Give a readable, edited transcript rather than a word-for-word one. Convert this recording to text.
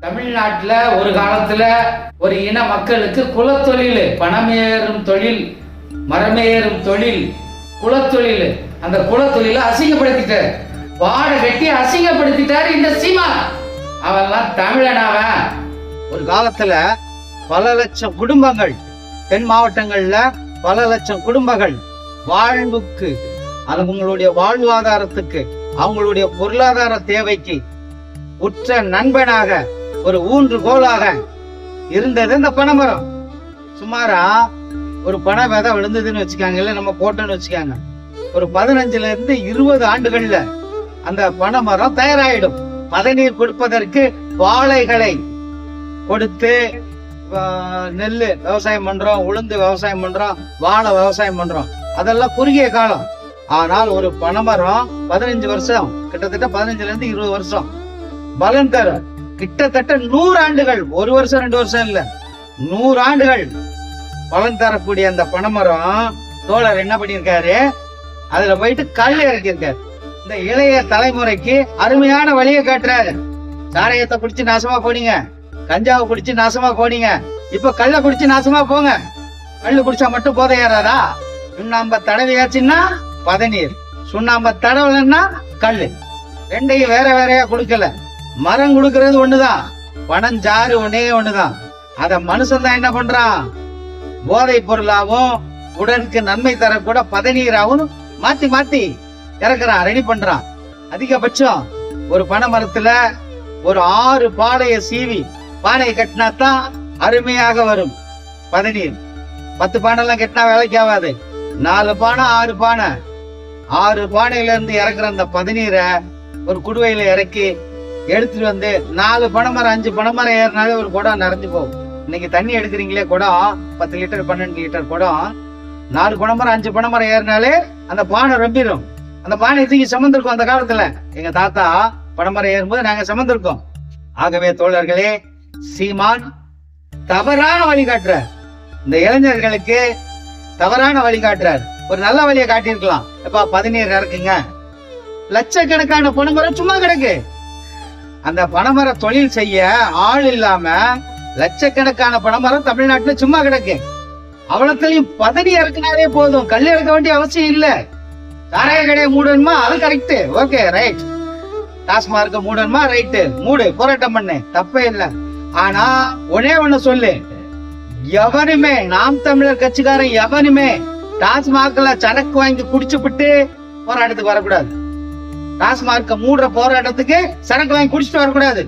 தமிழ்நாட்டுல ஒரு காலத்துல ஒரு இன மக்களுக்கு குலத்தொழில், பணமேறும் தொழில், மரமேறும் தொழில், குலத்தொழில். அந்த குலத்தொழில அசிங்கப்படுத்திட்டார், வாடை கட்டி அசிங்கப்படுத்திட்டாரு இந்த சீமான். அவெல்லாம் தமிழனாவன். ஒரு காலத்துல பல லட்சம் குடும்பங்கள், தென் மாவட்டங்கள்ல பல லட்சம் குடும்பங்கள் வாழ்வுக்கு, அவங்களுடைய வாழ்வாதாரத்துக்கு, அவங்களுடைய பொருளாதார தேவைக்கு உற்ற நண்பனாக, ஒரு ஊன்றுகோலாக இருந்தது இந்த பனைமரம். சுமாரா ஒரு பனை விதை விழுந்ததுன்னு வச்சுக்காங்க, இல்ல நம்ம போட்டோன்னு வச்சுக்காங்க, ஒரு 15 இருந்து 20 ஆண்டுகள்ல அந்த பனைமரம் தயாராயிடும். பதநீர் கொடுப்பதற்கு வாழைகளை கொடுத்து நெல்லு விவசாயம் பண்றோம், உளுந்து விவசாயம் பண்றோம், வாழை விவசாயம் பண்றோம். அதெல்லாம் குறுகிய காலம். ஆனால் ஒரு பனைமரம் 15 வருஷம், கிட்டத்தட்ட 15 இருந்து 20 வருஷம் பலன் தரும். கிட்டத்தட்ட 100 ஆண்டுகள், 1 வருஷம் 2 வருஷம் இல்ல, 100 ஆண்டுகள் பலன் தரக்கூடிய அந்த பனைமரம் தோழர் என்ன பண்ணியிருக்காரு, அதுல போயிட்டு கல் இறக்கியிருக்காரு. இந்த இளைய தலைமுறைக்கு அருமையான வழியை காட்டுறாரு. சாராயத்தை குடிச்சு நாசமா போனீங்க, கஞ்சாவை குடிச்சு நாசமா போனீங்க, இப்ப கல்ல குடிச்சு நாசமா போங்க. கல்லு குடிச்சா மட்டும் போதை ஏறாதா? சுண்ணாம்ப தடவையாச்சுன்னா பதநீர், சுண்ணாம்ப தடவலன்னா கல்லு. ரெண்டையும் வேற வேறையா கொடுக்கல. மரம் கொடுக்கறது ஒண்ணுதான், பனஞ்சாறு ஒன்னே ஒண்ணுதான். அத மனுஷன் தான் என்ன பண்றான், போதை பொருளாவும் உடலுக்கு நன்மை தரக்கூட பதநீராவும் மாத்தி மாத்தி இறக்குறான், ரெடி பண்றான். அதிகபட்சம் ஒரு பனை மரத்துல ஒரு 6 பானையை சீவி பானையை கட்டினாத்தான் அருமையாக வரும் பதநீர். 10 பானை எல்லாம் கட்டினா வேலைக்கு ஆகாது. 4 பானை 6 பானை, 6 பானையில இருந்து இறக்குற அந்த பதநீரை ஒரு குடுவையில இறக்கி எடுத்துட்டு வந்து 4 பனைமரம் 5 பனைமரம் ஏறினாலே ஒரு குடம் நிறைஞ்சு போகும். இன்னைக்கு தண்ணி எடுக்கிறீங்களே குடம், 10 லிட்டர் 12 லிட்டர் குடம், 4 பனைமரம் 5 பனைமரம் ஏறினாலே அந்த பானை ரொம்பிடும். அந்த பானை தூக்கி சுமந்திருக்கோம். அந்த காலத்துல எங்க தாத்தா பனைமரம் ஏறும்போது நாங்க சுமந்திருக்கோம். ஆகவே தோழர்களே, சீமான் தவறான வழிகாட்டுறார், இந்த இளைஞர்களுக்கு தவறான வழிகாட்டுறார். ஒரு நல்ல வழியை காட்டியிருக்கலாம். எப்ப பதநீர் இறக்குங்க, லட்சக்கணக்கான பனைமரம் சும்மா கிடக்கு. அந்த பனைமர தொழில் செய்ய ஆள் இல்லாம லட்சக்கணக்கான பனைமரம் தமிழ்நாட்டுல சும்மா கிடக்கு. அவ்வளவுத்தையும் பதநீர் இறக்குனாலே போதும், கல் இறக்க வேண்டிய அவசியம் இல்ல. சாராய கடையை மூடணுமா, அது கரெக்ட், ஓகே ரைட். டாஸ்மார்க்க மூடணுமா, ரைட்டு, மூடு, போராட்டம் பண்ணு, தப்பே இல்லை. ஆனா ஒன்னே ஒண்ணு சொல்லு, எவனுமே, நாம் தமிழர் கட்சிக்காரன் எவனுமே டாஸ்மார்க்ல சரக்கு வாங்கி குடிச்சுப்பிட்டு போராட்டத்துக்கு வரக்கூடாது. டாஸ்மார்க்க மூடுற போராட்டத்துக்கு சரக்கு வாங்கி குடிச்சிட்டு வரக்கூடாது.